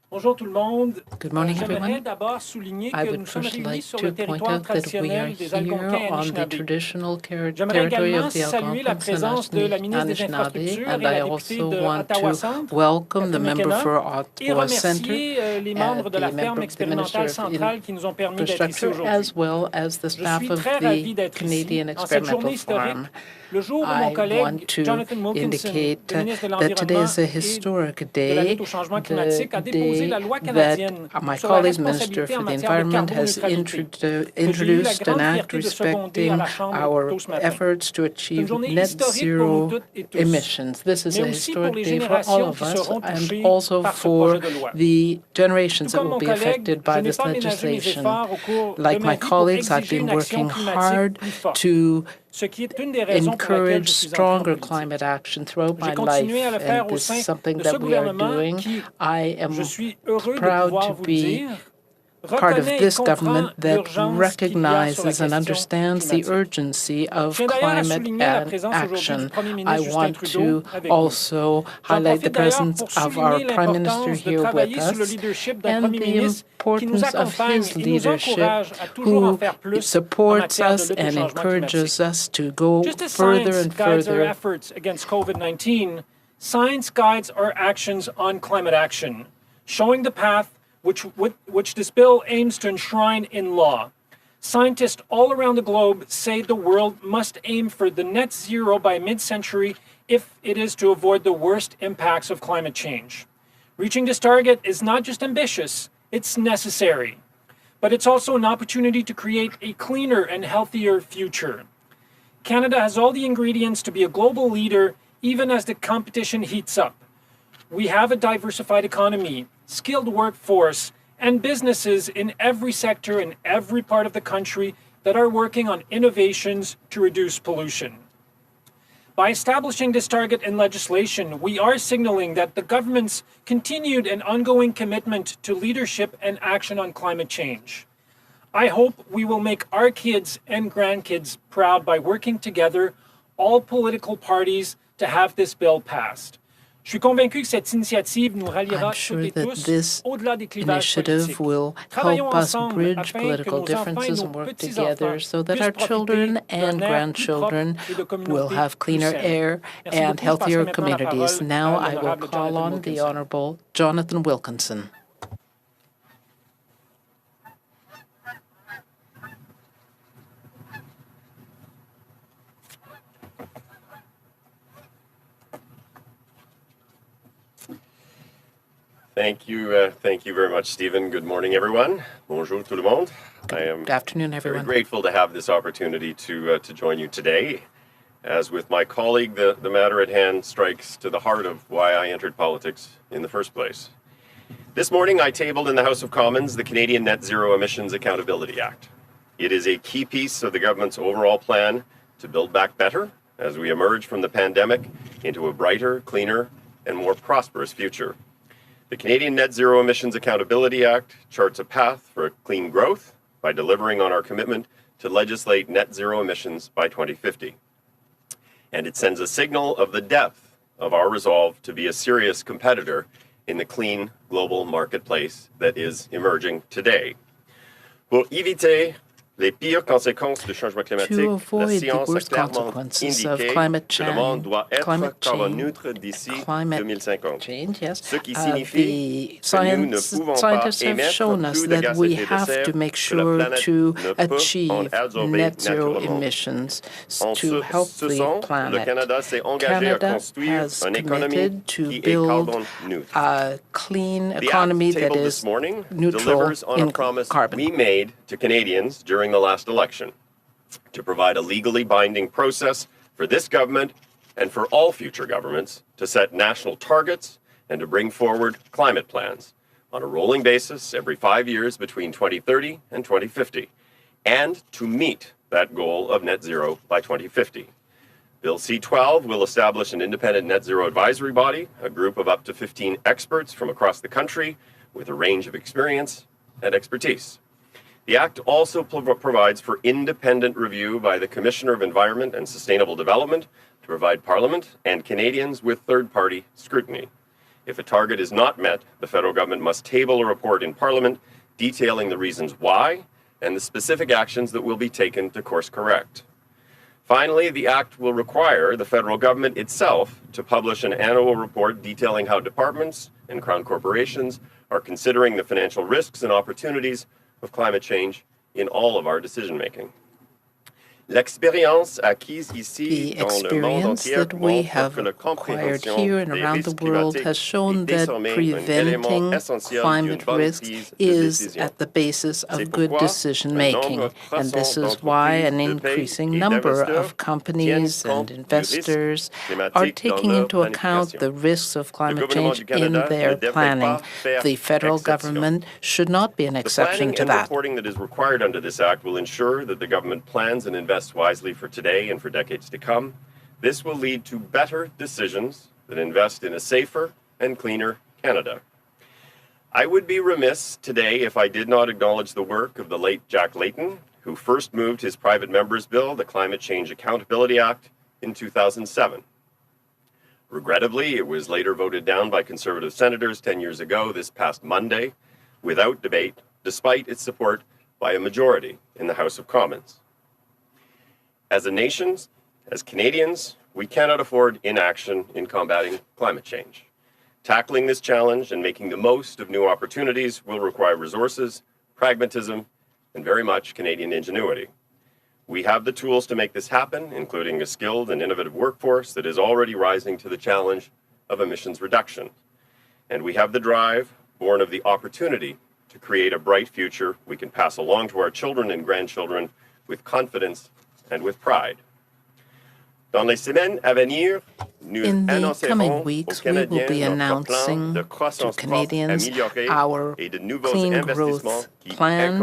Bonjour tout le monde. Good morning, J'aimerais everyone. d'abord souligner I que would nous sommes first réunis like sur to le point territoire out that we are traditionnel des here Algonquins et on the Anishinaabe. traditional J'aimerais territory également of the saluer la Algonquins and présence de la ministre des Anishinaabe, Infrastructures and et I la députée also de want Ottawa to Centre, welcome the Catherine member McKenna, for et Ottawa Centre, remercier les membres de la ferme the Minister expérimentale of centrale qui nous ont permis d'être ici Infrastructure, aujourd'hui. as well as the Je staff suis of très the ravi d'être ici Canadian en cette Experimental journée historique, Farm. le jour où mon I want collègue to Jonathan Wilkinson, indicate le ministre de that today l'Environnement is a et historic de la day, lutte au changement the climatique, a déposé la day loi that canadienne my sur la colleague's Minister responsabilité en for the matière de Environment has carboneutralité, que j'ai eu la introduced an grande act fierté de seconder à respecting la Chambre our tôt ce matin. efforts to C'est une achieve journée net historique pour nous zero toutes et tous, emissions. This is mais a aussi pour historic les day for all générations of qui us seront and touchées also par ce for projet de loi. the generations Tout that comme will mon be collègue, affected je by n'ai this pas ménagé mes legislation. efforts au cours de Like ma my vie pour colleagues, I've exiger been une action working climatique hard plus forte, to ce qui est une des raisons pour laquelle je encourage suis entré en stronger politique. climate action throughout J'ai my continué à life, le faire and au this sein is something de ce that we are gouvernement doing. qui, I je am suis heureux de proud pouvoir to vous le be dire, part of reconnaît et this comprend government that l'urgence qu'il y a sur la recognizes and question understands the climatique. urgency Je of tiens d'ailleurs à climate souligner la and présence aujourd'hui du action. Premier I ministre Justin want Trudeau to avec nous. also J'en highlight the profite d'ailleurs presence pour of our souligner Prime Minister l'importance de here with travailler sous le us leadership d'un and Premier the ministre qui nous importance of accompagne his et nous leadership, encourage à toujours en who faire plus en supports matière de us lutte au and changement climatique. encourages us to go Just as further science and guides our further. efforts against COVID-19, science guides our actions on climate action, showing the path which this bill aims to enshrine in law. Scientists all around the globe say the world must aim for the net zero by mid-century if it is to avoid the worst impacts of climate change. Reaching this target is not just ambitious, it's necessary. But it's also an opportunity to create a cleaner and healthier future. Canada has all the ingredients to be a global leader even as the competition heats up. We have a diversified economy, skilled workforce, and businesses in every sector in every part of the country that are working on innovations to reduce pollution. By establishing this target in legislation, we are signaling that the government's continued and ongoing commitment to leadership and action on climate change. I hope we will make our kids and grandkids proud by working together, all political parties, to have this bill passed. Je suis convaincu que cette initiative nous ralliera toutes et tous au-delà des clivages politiques. Will help us bridge political differences and work together so that our children and grandchildren will have cleaner air and healthier communities. Now I will call on the Honourable Jonathan Wilkinson. Thank you very much, Stephen. Good morning, everyone. Bonjour tout le monde. Good afternoon, everyone. Very grateful to have this opportunity to join you today. As with my colleague, the matter at hand strikes to the heart of why I entered politics in the first place. This morning, I tabled in the House of Commons the Canadian Net Zero Emissions Accountability Act. It is a key piece of the government's overall plan to build back better as we emerge from the pandemic into a brighter, cleaner, and more prosperous future. The Canadian Net Zero Emissions Accountability Act charts a path for clean growth by delivering on our commitment to legislate net zero emissions by 2050. And it sends a signal of the depth of our resolve to be a serious competitor in the clean global marketplace that is emerging today. Pour éviter les pires conséquences du changement climatique, la science a clairement indiqué que le monde doit être carbone neutre d'ici 2050. Ce qui signifie que nous ne pouvons pas émettre plus de gaz à effet de serre que la planète ne peut en absorber naturellement. En ce sens, le Canada s'est engagé à construire une économie qui est carbone neutre. A clean The economy act that tabled is this morning neutral delivers on in a promise carbon. we made to Canadians during the last election to provide a legally binding process for this government and for all future governments to set national targets and to bring forward climate plans on a rolling basis every 5 years between 2030 and 2050, and to meet that goal of net zero by 2050. Bill C-12 will establish an independent net zero advisory body, a group of up to 15 experts from across the country with a range of experience and expertise. The Act also provides for independent review by the Commissioner of Environment and Sustainable Development to provide Parliament and Canadians with third-party scrutiny. If a target is not met, the federal government must table a report in Parliament detailing the reasons why and the specific actions that will be taken to course correct. Finally, the Act will require the federal government itself to publish an annual report detailing how departments and Crown corporations are considering the financial risks and opportunities of climate change in all of our decision-making. The experience that we have acquired here and around the world has shown that preventing climate risks is at the basis of good decision-making. And this is why an increasing number of companies and investors are taking into account the risks of climate change in their planning. The federal government should not be an exception to that. The planning and reporting that is required under this Act will ensure that the government plans and invests wisely for today and for decades to come. This will lead to better decisions that invest in a safer and cleaner Canada. I would be remiss today if I did not acknowledge the work of the late Jack Layton, who first moved his private member's bill, the Climate Change Accountability Act, in 2007. Regrettably, it was later voted down by Conservative senators 10 years ago this past Monday, without debate, despite its support by a majority in the House of Commons. As a nation, as Canadians, we cannot afford inaction in combating climate change. Tackling this challenge and making the most of new opportunities will require resources, pragmatism, and very much Canadian ingenuity. We have the tools to make this happen, including a skilled and innovative workforce that is already rising to the challenge of emissions reduction. And we have the drive, born of the opportunity, to create a bright future we can pass along to our children and grandchildren with confidence and with pride. In the coming weeks, we will be announcing to Canadians our clean growth plan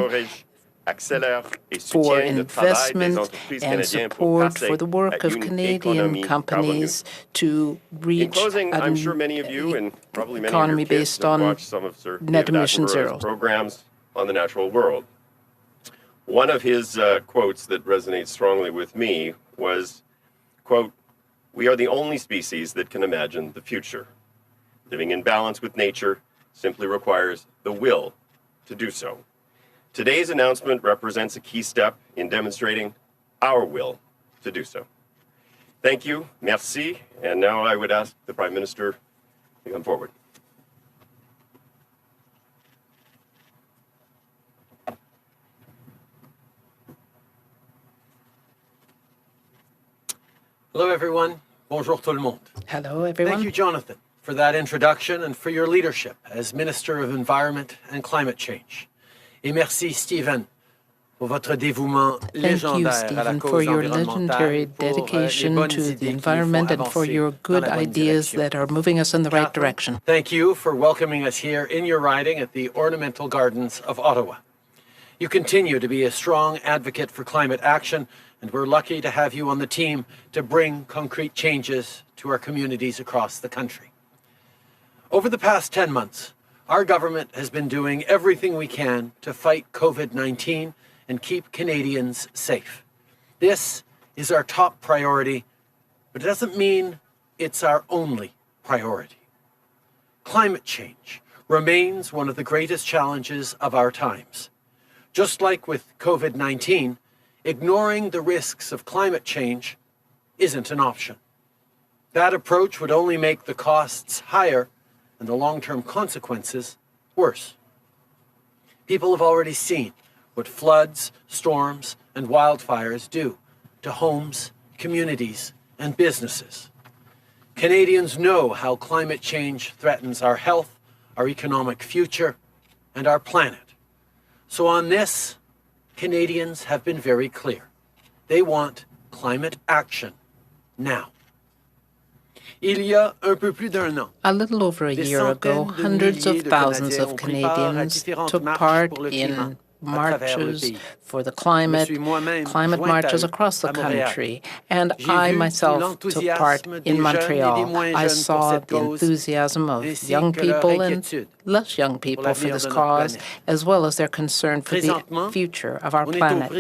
for investment and support for the work of Canadian companies to reach I'm sure many of you and probably many economy of your kids based on some of Sir net David emission Attenborough's zero programs on the natural world. One of his quotes that resonates strongly with me was, quote, "We are the only species that can imagine the future. Living in balance with nature simply requires the will to do so." Today's announcement represents a key step in demonstrating our will to do so. Thank you, merci, and now I would ask the Prime Minister to come forward. Hello, everyone. Bonjour tout le monde. Hello, everyone. Thank you, Jonathan, for that introduction and for your leadership as Minister of Environment and Climate Change. Et merci, Stephen, pour votre dévouement légendaire à la cause for your legendary dedication to the environment and for your good ideas that are moving us in the right direction. Thank you for welcoming us here in your riding at the Ornamental Gardens of Ottawa. You continue to be a strong advocate for climate action, and we're lucky to have you on the team to bring concrete changes to our communities across the country. Over the past 10 months, our government has been doing everything we can to fight COVID-19 and keep Canadians safe. This is our top priority, but it doesn't mean it's our only priority. Climate change remains one of the greatest challenges of our times. Just like with COVID-19, ignoring the risks of climate change isn't an option. That approach would only make the costs higher and the long-term consequences worse. People have already seen what floods, storms, and wildfires do to homes, communities, and businesses. Canadians know how climate change threatens our health, our economic future, and our planet. So on this, Canadians have been very clear. They want climate action now. A little over a year ago, hundreds of thousands of Canadians took part in marches for the climate marches across the country, and I myself took part in Montreal. I saw the enthusiasm of young people and less young people for this cause, as well as their concern for the future of our planet.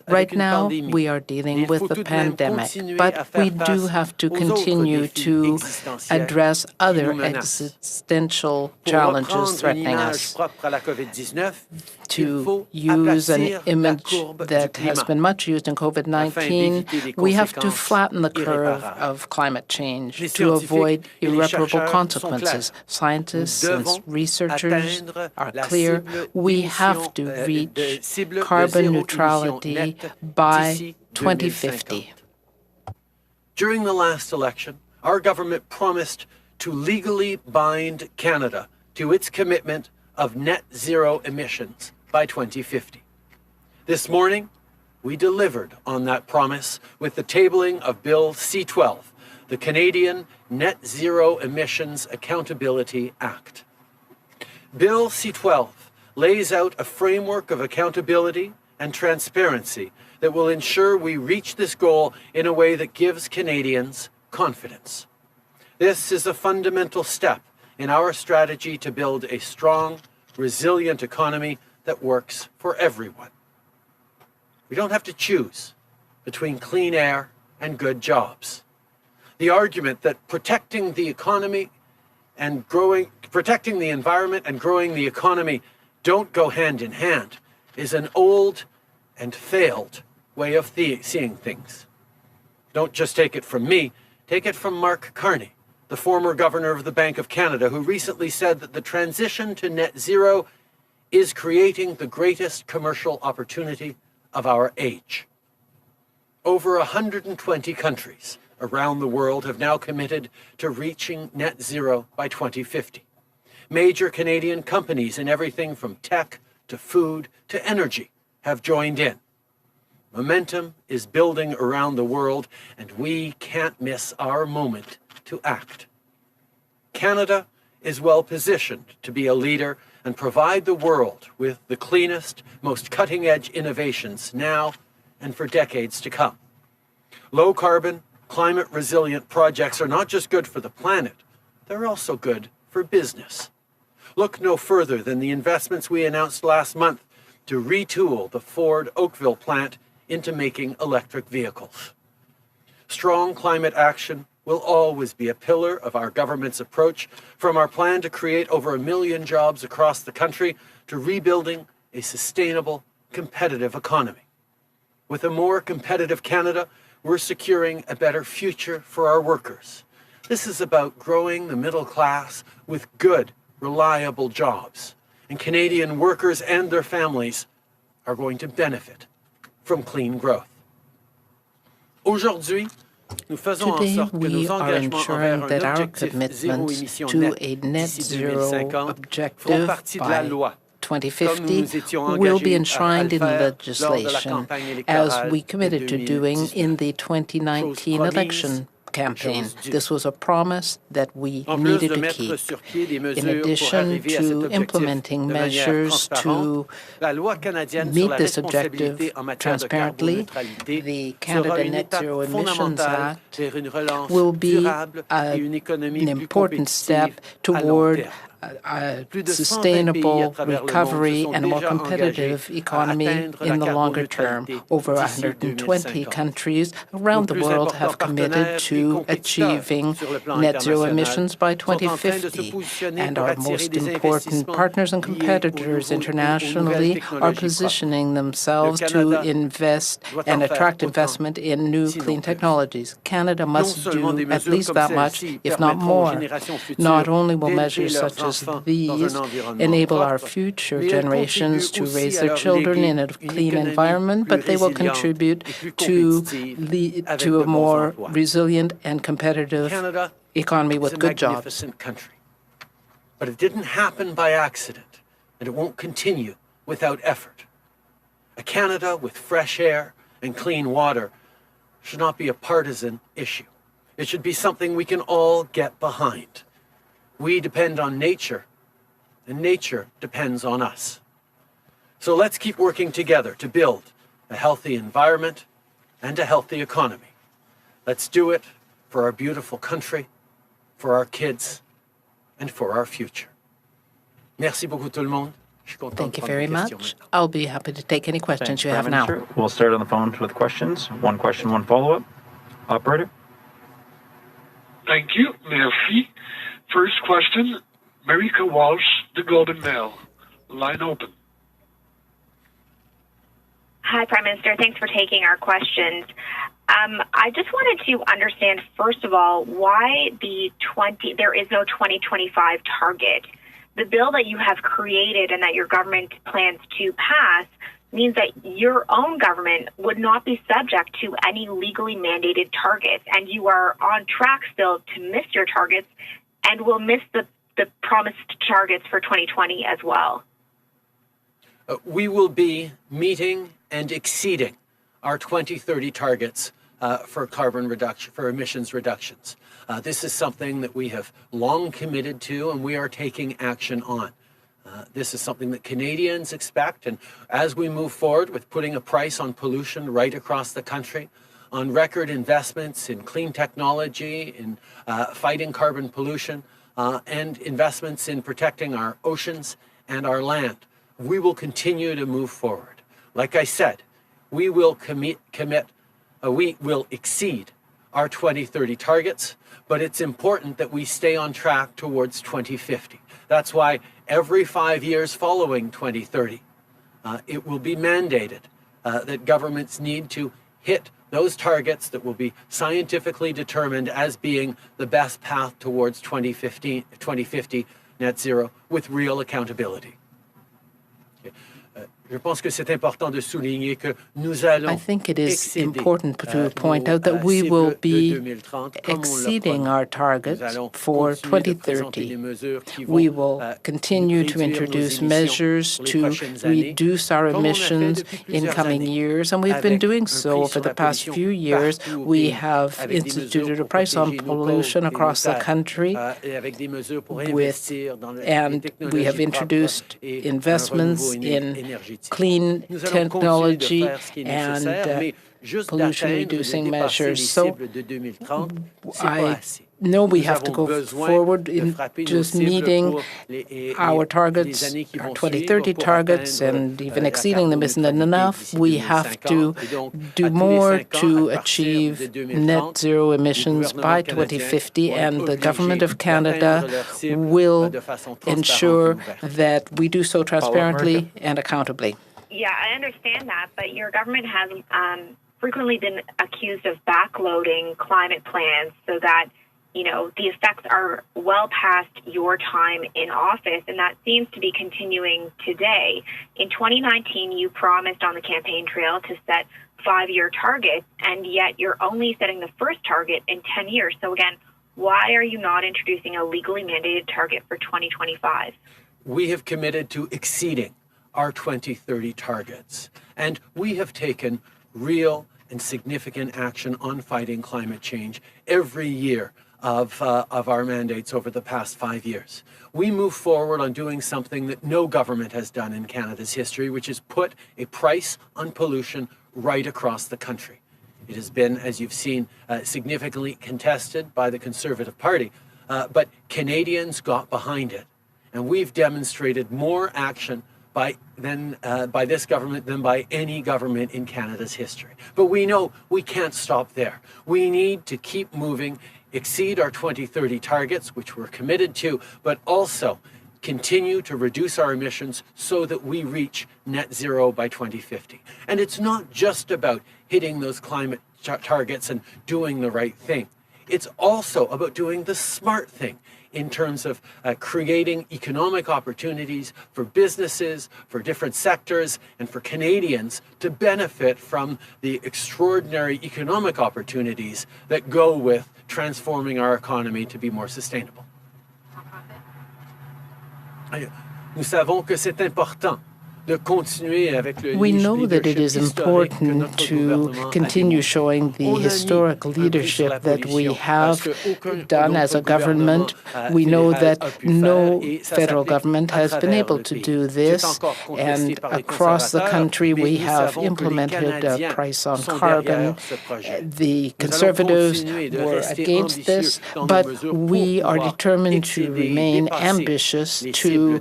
Right now, we are dealing with the pandemic, but we do have to continue to address other existential challenges threatening us. To use an image that has been much used in COVID-19, we have to flatten the curve of climate change to avoid irreparable consequences. Scientists and researchers are clear. We have to reach carbon neutrality by 2050. During the last election, our government promised to legally bind Canada to its commitment of net zero emissions by 2050. This morning, we delivered on that promise with the tabling of Bill C-12, the Canadian Net Zero Emissions Accountability Act. Bill C-12 lays out a framework of accountability and transparency that will ensure we reach this goal in a way that gives Canadians confidence. This is a fundamental step in our strategy to build a strong, resilient economy that works for everyone. We don't have to choose between clean air and good jobs. The argument that protecting the economy and protecting the environment and growing the economy don't go hand in hand is an old and failed way of seeing things. Don't just take it from me, take it from Mark Carney, the former governor of the Bank of Canada, who recently said that the transition to net zero is creating the greatest commercial opportunity of our age. Over 120 countries around the world have now committed to reaching net zero by 2050. Major Canadian companies in everything from tech to food to energy have joined in. Momentum is building around the world, and we can't miss our moment to act. Canada is well positioned to be a leader and provide the world with the cleanest, most cutting-edge innovations now and for decades to come. Low-carbon, climate-resilient projects are not just good for the planet, they're also good for business. Look no further than the investments we announced last month to retool the Ford Oakville plant into making electric vehicles. Strong climate action will always be a pillar of our government's approach, from our plan to create over 1 million jobs across the country to rebuilding a sustainable, competitive economy. With a more competitive Canada, we're securing a better future for our workers. This is about growing the middle class with good, reliable jobs. And Canadian workers and their families are going to benefit from clean growth. Aujourd'hui, today, we are ensuring that our commitment to a net zero objective by 2050 will be enshrined in legislation, as we committed to doing in the 2019 election campaign. This was a promise that we needed to keep. In addition to implementing measures to meet this objective transparently, the Canada Net Zero Emissions Act will be an important step toward a sustainable recovery and a more competitive economy in the longer term. Over 120 countries around the world have committed to achieving net zero emissions by 2050, and our most important partners and competitors internationally are positioning themselves to invest and attract investment in new clean technologies. Canada must do at least that much, if not more. Not only will measures such as these enable our future generations to raise their children in a clean environment, but they will contribute to a more resilient and competitive economy with good jobs. Country. But it didn't happen by accident, and it won't continue without effort. A Canada with fresh air and clean water should not be a partisan issue. It should be something we can all get behind. We depend on nature, and nature depends on us. So let's keep working together to build a healthy environment and a healthy economy. Let's do it for our beautiful country, for our kids, and for our future. Merci beaucoup tout le monde. Thank you very much. I'll be happy to take any questions you have Prime now. Minister. We'll start on the phone with questions. One question, one follow-up. Operator. Thank you. Merci. First question, Marika Walsh, The Globe and Mail. Line open. Hi, Prime Minister. Thanks for taking our questions. I just wanted to understand, first of all, why there is no 2025 target. The bill that you have created and that your government plans to pass means that your own government would not be subject to any legally mandated targets, and you are on track still to miss your targets and will miss the promised targets for 2020 as well. We will be meeting and exceeding our 2030 targets for carbon reduction, for emissions reductions. This is something that we have long committed to and we are taking action on. This is something that Canadians expect, and as we move forward with putting a price on pollution right across the country, on record investments in clean technology, in fighting carbon pollution, and investments in protecting our oceans and our land, we will continue to move forward. Like I said, we will we will exceed our 2030 targets, but it's important that we stay on track towards 2050. That's why every 5 years following 2030, it will be mandated that governments need to hit those targets that will be scientifically determined as being the best path towards 2050 net zero with real accountability. I think it is important to point out that we will be exceeding our targets for 2030. We will continue to introduce measures to reduce our emissions in coming years, and we've been doing so for the past few years. We have instituted a price on pollution across the country, and we have introduced investments in clean technology and pollution-reducing measures. So I know we have to go forward in just meeting our targets, our 2030 targets, and even exceeding them isn't enough. We have to do more to achieve net zero emissions by 2050, and the Government of Canada will ensure that we do so transparently and accountably. Yeah, I understand that, but your government has frequently been accused of backloading climate plans so that the effects are well past your time in office, and that seems to be continuing today. In 2019, you promised on the campaign trail to set 5-year targets, and yet you're only setting the first target in 10 years. So again, why are you not introducing a legally mandated target for 2025? We have committed to exceeding our 2030 targets, and we have taken real and significant action on fighting climate change every year of our mandates over the past 5 years. We move forward on doing something that no government has done in Canada's history, which is put a price on pollution right across the country. It has been, as you've seen, significantly contested by the Conservative Party, but Canadians got behind it. And we've demonstrated more action by this government than by any government in Canada's history. But we know we can't stop there. We need to keep moving, exceed our 2030 targets, which we're committed to, but also continue to reduce our emissions so that we reach net zero by 2050. And it's not just about hitting those climate targets and doing the right thing. It's also about doing the smart thing in terms of creating economic opportunities for businesses, for different sectors, and for Canadians to benefit from the extraordinary economic opportunities that go with transforming our economy to be more sustainable. Nous savons que c'est important We know that it is important to continue showing the historic leadership that we have done as a government. We know that no federal government has been able to do this, and across the country we have implemented a price on carbon. The Conservatives were against this, but we are determined to remain ambitious to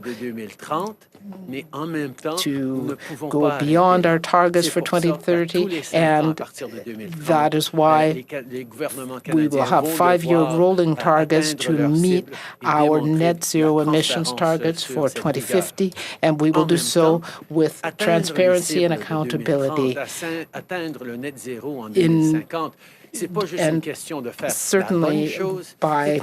go beyond our targets for 2030, and that is why we will have 5-year rolling targets to meet our net zero emissions targets for 2050, and we will do so with transparency and accountability. And certainly by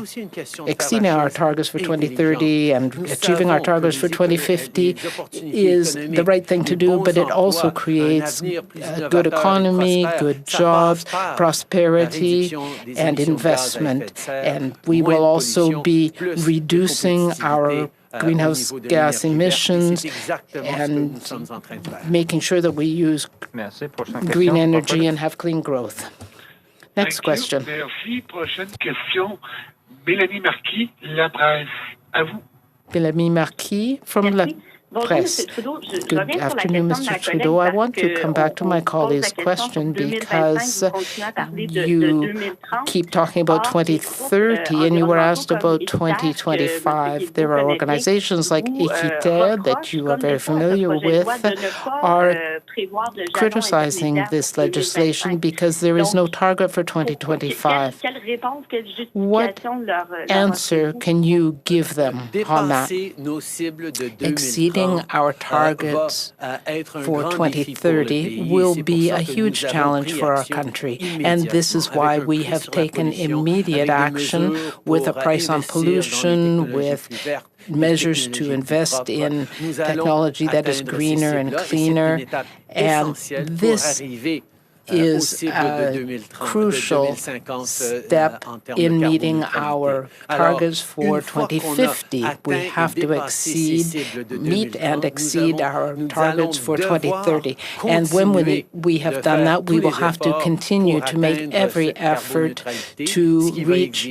exceeding our targets for 2030 and achieving our targets for 2050 is the right thing to do, but it also creates a good economy, good jobs, prosperity, and investment. And we will also be reducing our greenhouse gas emissions and making sure that we use green energy and have clean growth. Next question. Merci. Prochaine question. Mélanie Marquis, La Presse. À vous. Mélanie Marquis from La Presse. Good afternoon, Mr. Trudeau. I want to come back to my colleague's question because you keep talking about 2030 and you were asked about 2025. There are organizations like Équiterre that you are very familiar with are criticizing this legislation because there is no target for 2025. What answer can you give them on that? Exceeding our targets for 2030 will be a huge challenge for our country, and this is why we have taken immediate action with a price on pollution, with measures to invest in technology that is greener and cleaner, and this is a crucial step in meeting our targets for 2050. We have to meet and exceed our targets for 2030. And when we have done that, we will have to continue to make every effort to reach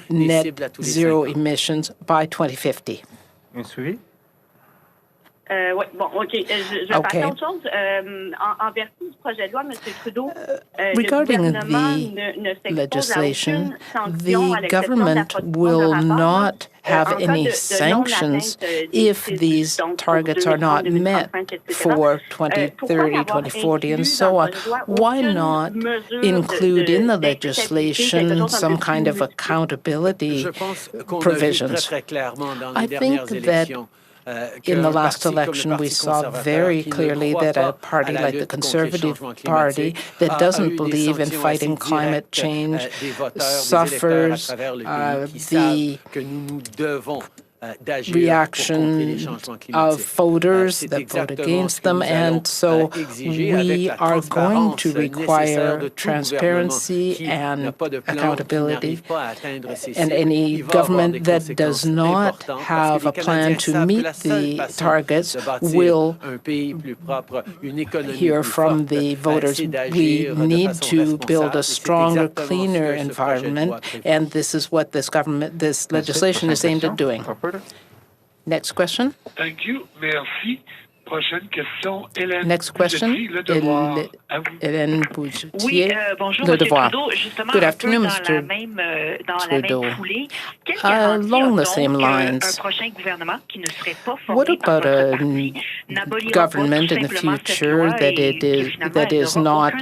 net zero emissions by 2050. Oui, bon, OK. Je vais passer à autre chose. En vertu du projet de loi, M. Trudeau, regarding the legislation, the government will not have any sanctions if these targets are not met for 2030, 2040, and so on. Why not include in the legislation some kind of accountability provisions? I think that in the last election, we saw very clearly that a party like the Conservative Party that doesn't believe in fighting climate change suffers the reaction of voters that vote against them, and so we are going to require transparency and accountability, and any government that does not have a plan to meet the targets will hear from the voters. We need to build a stronger, cleaner environment, and this is what this legislation is aimed at doing. Next question. Thank you. Merci. Prochaine question, Hélène. Next question, Hélène Boutier, Le Devoir. Good afternoon, Mr. Trudeau. Along the same lines, what about a government in the future that is not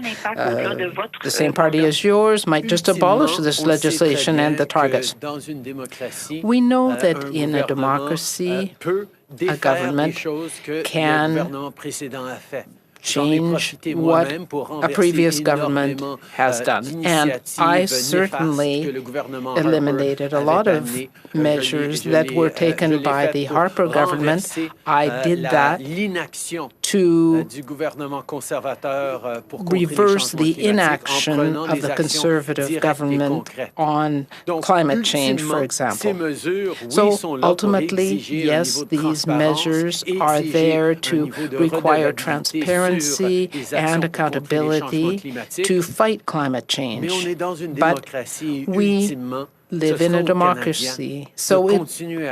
the same party as yours, might just abolish this legislation and the targets? We know that in a democracy, a government can change what a previous government has done. And I certainly eliminated a lot of measures that were taken by the Harper government. I did that to reverse the inaction of the Conservative government on climate change, for example. So ultimately, yes, these measures are there to require transparency and accountability to fight climate change. But we live in a democracy, so it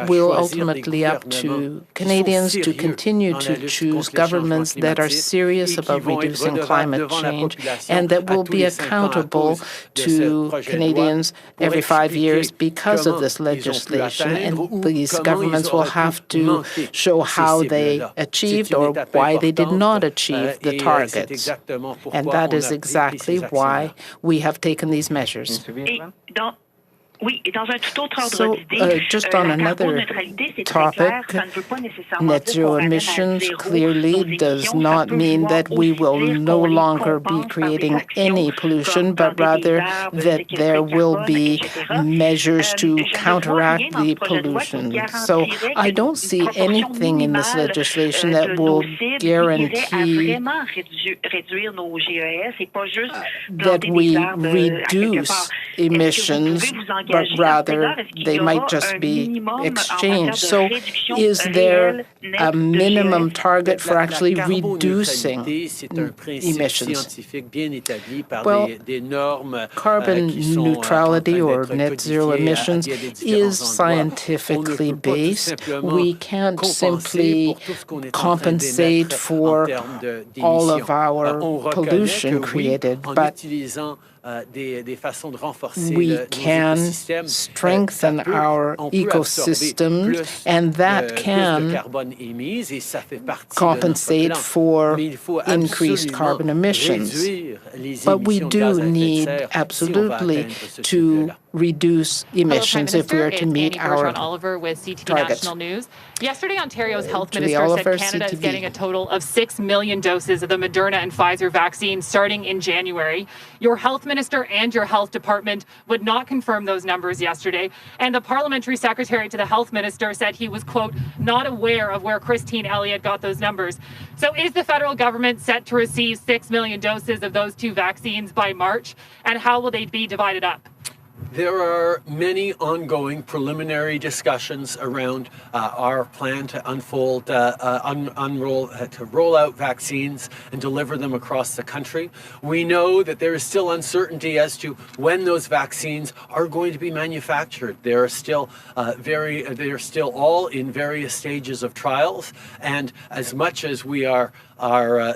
will ultimately up to Canadians to continue to choose governments that are serious about reducing climate change and that will be accountable to Canadians every 5 years because of this legislation. And these governments will have to show how they achieved or why they did not achieve the targets. And that is exactly why we have taken these measures. So, just on another topic, net zero emissions clearly does not mean that we will no longer be creating any pollution, but rather that there will be measures to counteract the pollution. So I don't see anything in this legislation that will guarantee that we reduce emissions, but rather they might just be exchanged. So is there a minimum target for actually reducing emissions? Well, carbon neutrality or net zero emissions is scientifically based. We can't simply compensate for all of our pollution created, but we can strengthen our ecosystems, and that can compensate for increased carbon emissions. But we do need absolutely to reduce emissions if we are to meet our Oliver with CTV targets. National News. Yesterday, Ontario's health minister said Canada is getting a total of 6 million doses of the Moderna and Pfizer vaccine starting in January. Your health minister and your health department would not confirm those numbers yesterday. And the parliamentary secretary to the health minister said he was, quote, not aware of where Christine Elliott got those numbers. So is the federal government set to receive 6 million doses of those two vaccines by March? And how will they be divided up? There are many ongoing preliminary discussions around our plan to roll out vaccines and deliver them across the country. We know that there is still uncertainty as to when those vaccines are going to be manufactured. They are still all in various stages of trials, and as much as we have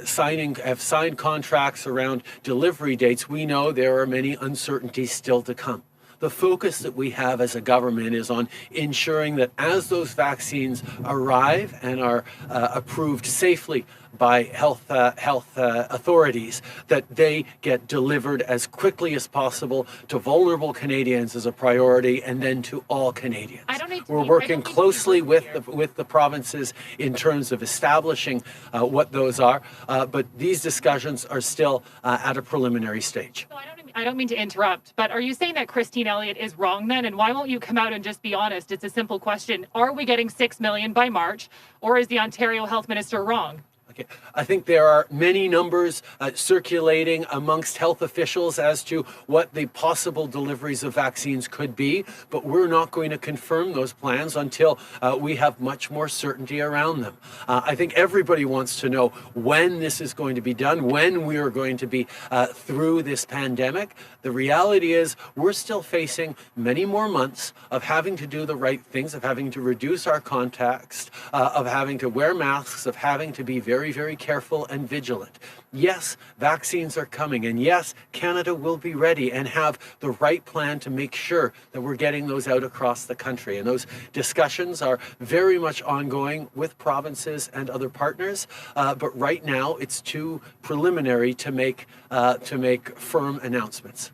signed contracts around delivery dates, we know there are many uncertainties still to come. The focus that we have as a government is on ensuring that as those vaccines arrive and are approved safely by health authorities, that they get delivered as quickly as possible to vulnerable Canadians as a priority, and then to all Canadians. We're working closely with the provinces in terms of establishing what those are, but these discussions are still at a preliminary stage. So I don't mean to interrupt, but are you saying that Christine Elliott is wrong then? And why won't you come out and just be honest? It's a simple question. Are we getting 6 million by March, or is the Ontario Health Minister wrong? Okay. I think there are many numbers circulating amongst health officials as to what the possible deliveries of vaccines could be, but we're not going to confirm those plans until we have much more certainty around them. I think everybody wants to know when this is going to be done, when we are going to be through this pandemic. The reality is we're still facing many more months of having to do the right things, of having to reduce our contacts, of having to wear masks, of having to be very, very careful and vigilant. Yes, vaccines are coming, and yes, Canada will be ready and have the right plan to make sure that we're getting those out across the country. And those discussions are very much ongoing with provinces and other partners, but right now it's too preliminary to make firm announcements.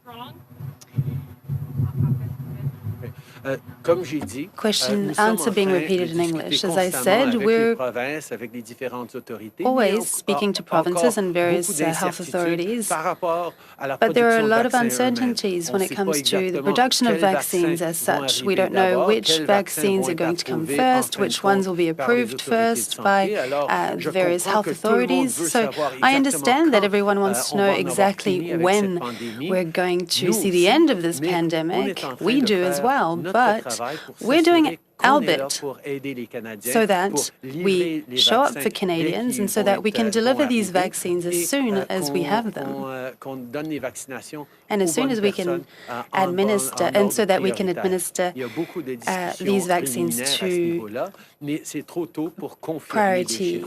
Wrong? Question answer being repeated in English. As I said, we're always speaking to provinces and various health authorities, but there are a lot of uncertainties when it comes to the production of vaccines as such. We don't know which vaccines are going to come first, which ones will be approved first by the various health authorities. So I understand that everyone wants to know exactly when we're going to see the end of this pandemic. We do as well, but we're doing our bit so that we show up for Canadians and so that we can deliver these vaccines as soon as we have them. And as soon as we can administer, and so that we can administer these vaccines to priority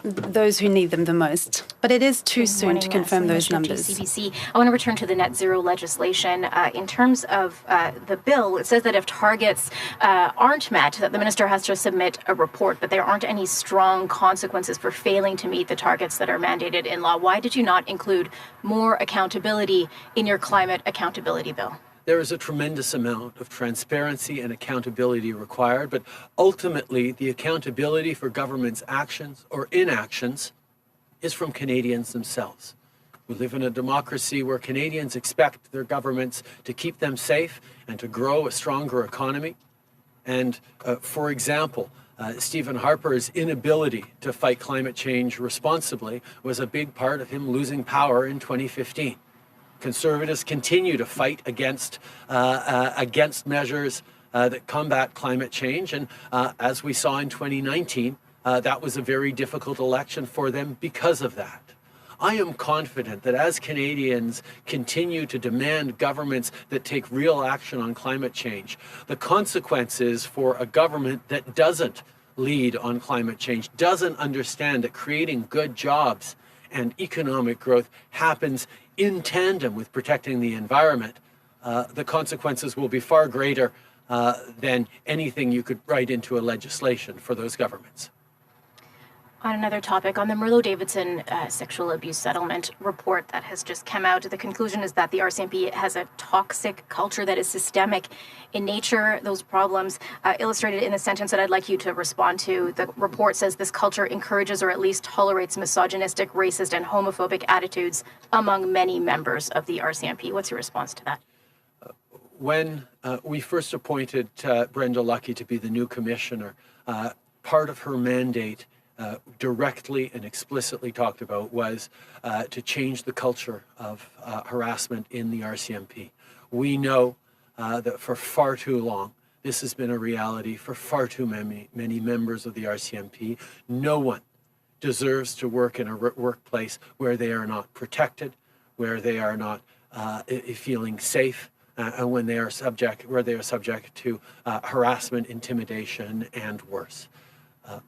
those who need them the most. But it is too soon to confirm those numbers. CBC. I want to return to the net zero legislation. In terms of the bill, it says that if targets aren't met, that the minister has to submit a report, but there aren't any strong consequences for failing to meet the targets that are mandated in law. Why did you not include more accountability in your climate accountability bill? There is a tremendous amount of transparency and accountability required, but ultimately the accountability for government's actions or inactions is from Canadians themselves. We live in a democracy where Canadians expect their governments to keep them safe and to grow a stronger economy. And for example, Stephen Harper's inability to fight climate change responsibly was a big part of him losing power in 2015. Conservatives continue to fight against measures that combat climate change. And as we saw in 2019, that was a very difficult election for them because of that. I am confident that as Canadians continue to demand governments that take real action on climate change, the consequences for a government that doesn't lead on climate change, doesn't understand that creating good jobs and economic growth happens in tandem with protecting the environment, the consequences will be far greater than anything you could write into a legislation for those governments. On another topic, on the Merlo-Davidson sexual abuse settlement report that has just come out, the conclusion is that the RCMP has a toxic culture that is systemic in nature. Those problems illustrated in the sentence that I'd like you to respond to. The report says this culture encourages or at least tolerates misogynistic, racist, and homophobic attitudes among many members of the RCMP. What's your response to that? When we first appointed Brenda Lucki to be the new commissioner, part of her mandate directly and explicitly talked about was to change the culture of harassment in the RCMP. We know that for far too long, this has been a reality for far too many members of the RCMP. No one deserves to work in a workplace where they are not protected, where they are not feeling safe, and when they are subject to harassment, intimidation, and worse.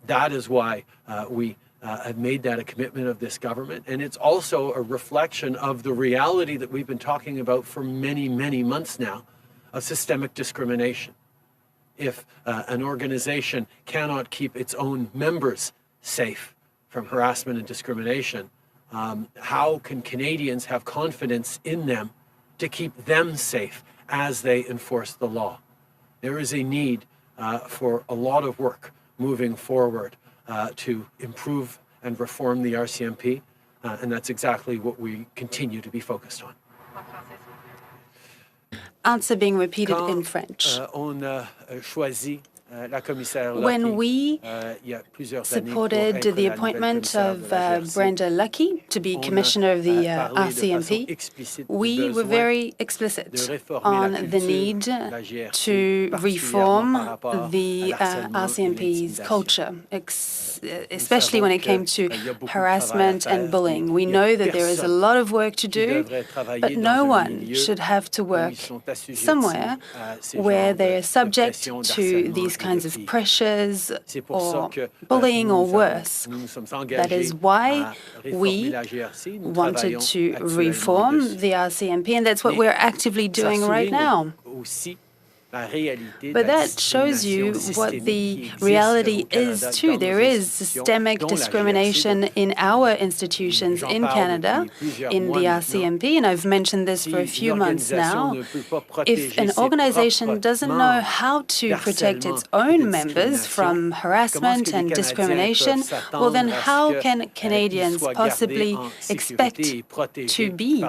That is why we have made that a commitment of this government. And it's also a reflection of the reality that we've been talking about for many, many months now of systemic discrimination. If an organization cannot keep its own members safe from harassment and discrimination, how can Canadians have confidence in them to keep them safe as they enforce the law? There is a need for a lot of work moving forward to improve and reform the RCMP, and that's exactly what we continue to be focused on. Answer being repeated in French. When we supported the appointment of Brenda Lucki to be Commissioner of the RCMP, we were very explicit on the need to reform the RCMP's culture, especially when it came to harassment and bullying. We know that there is a lot of work to do, but no one should have to work somewhere where they are subject to these kinds of pressures or bullying or worse. That is why we wanted to reform the RCMP, and that's what we're actively doing right now. But that shows you what the reality is, too. There is systemic discrimination in our institutions in Canada, in the RCMP, and I've mentioned this for a few months now. If an organization doesn't know how to protect its own members from harassment and discrimination, well, then how can Canadians possibly expect to be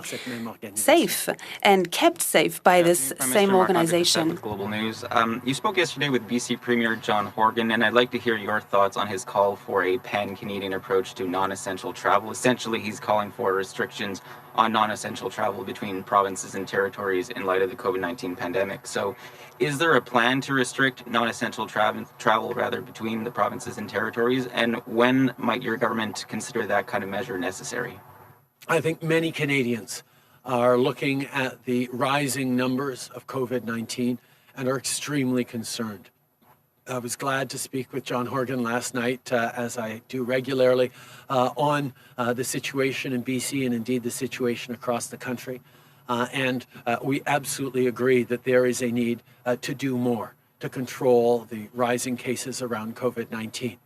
safe and kept safe by this same organization? Global News. You spoke yesterday with BC Premier John Horgan, and I'd like to hear your thoughts on his call for a pan-Canadian approach to non-essential travel. Essentially, he's calling for restrictions on non-essential travel between provinces and territories in light of the COVID-19 pandemic. So is there a plan to restrict non-essential travel between the provinces and territories? And when might your government consider that kind of measure necessary? I think many Canadians are looking at the rising numbers of COVID-19 and are extremely concerned. I was glad to speak with John Horgan last night, as I do regularly, on the situation in BC and indeed the situation across the country. And we absolutely agree that there is a need to do more to control the rising cases around COVID-19.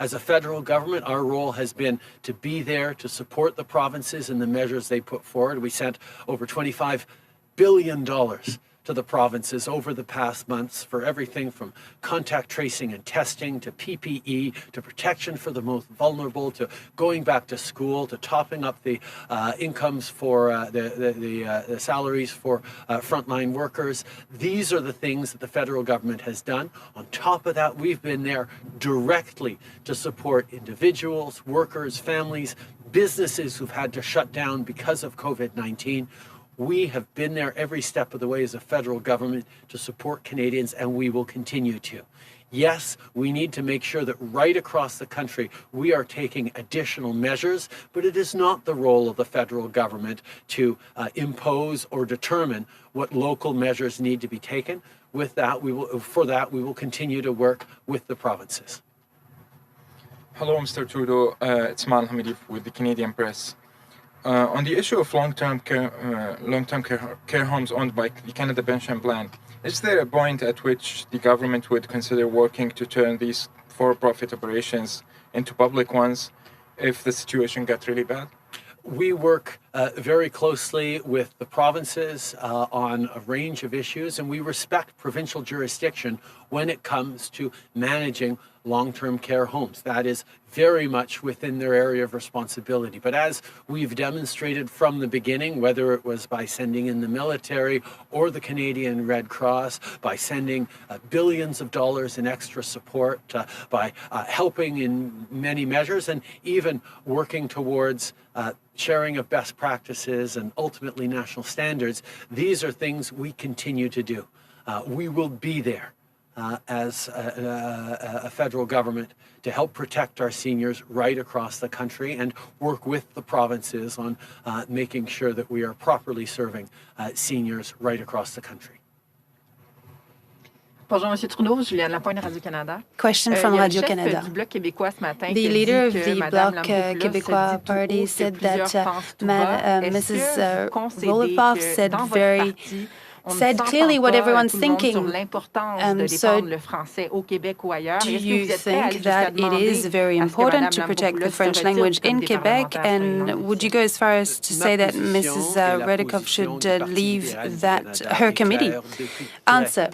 As a federal government, our role has been to be there to support the provinces and the measures they put forward. We sent over $25 billion to the provinces over the past months for everything from contact tracing and testing to PPE to protection for the most vulnerable to going back to school to topping up the incomes for the salaries for frontline workers. These are the things that the federal government has done. On top of that, we've been there directly to support individuals, workers, families, businesses who've had to shut down because of COVID-19. We have been there every step of the way as a federal government to support Canadians, and we will continue to. Yes, we need to make sure that right across the country we are taking additional measures, but it is not the role of the federal government to impose or determine what local measures need to be taken. With that, we will continue to work with the provinces. Hello, Mr. Trudeau. It's Mal Hamidi with the Canadian Press. On the issue of long-term care homes owned by the Canada Pension Plan, is there a point at which the government would consider working to turn these for-profit operations into public ones if the situation got really bad? We work very closely with the provinces on a range of issues, and we respect provincial jurisdiction when it comes to managing long-term care homes. That is very much within their area of responsibility. But as we've demonstrated from the beginning, whether it was by sending in the military or the Canadian Red Cross, by sending billions of dollars in extra support, by helping in many measures, and even working towards sharing of best practices and ultimately national standards, these are things we continue to do. We will be there as a federal government to help protect our seniors right across the country and work with the provinces on making sure that we are properly serving seniors right across the country. Bonjour, Monsieur Trudeau. Juliane Lapointe, Radio-Canada. Question from Radio-Canada. The leader of the Bloc Québécois party said that Mrs. Roloff said clearly what everyone's thinking. So do you think that it is very important to protect the French language in Quebec? And would you go as far as to say that Mrs. Redikoff should leave her committee? Answer.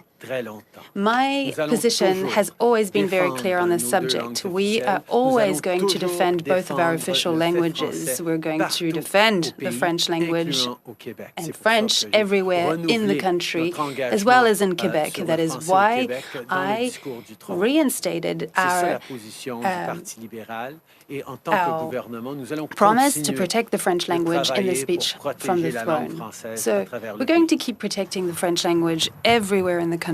My position has always been very clear on this subject. We are always going to defend both of our official languages. We're going to defend the French language and French everywhere in the country, as well as in Quebec. That is why I reinstated our promise to protect the French language in the speech from the throne. So we're going to keep protecting the French language everywhere in the country.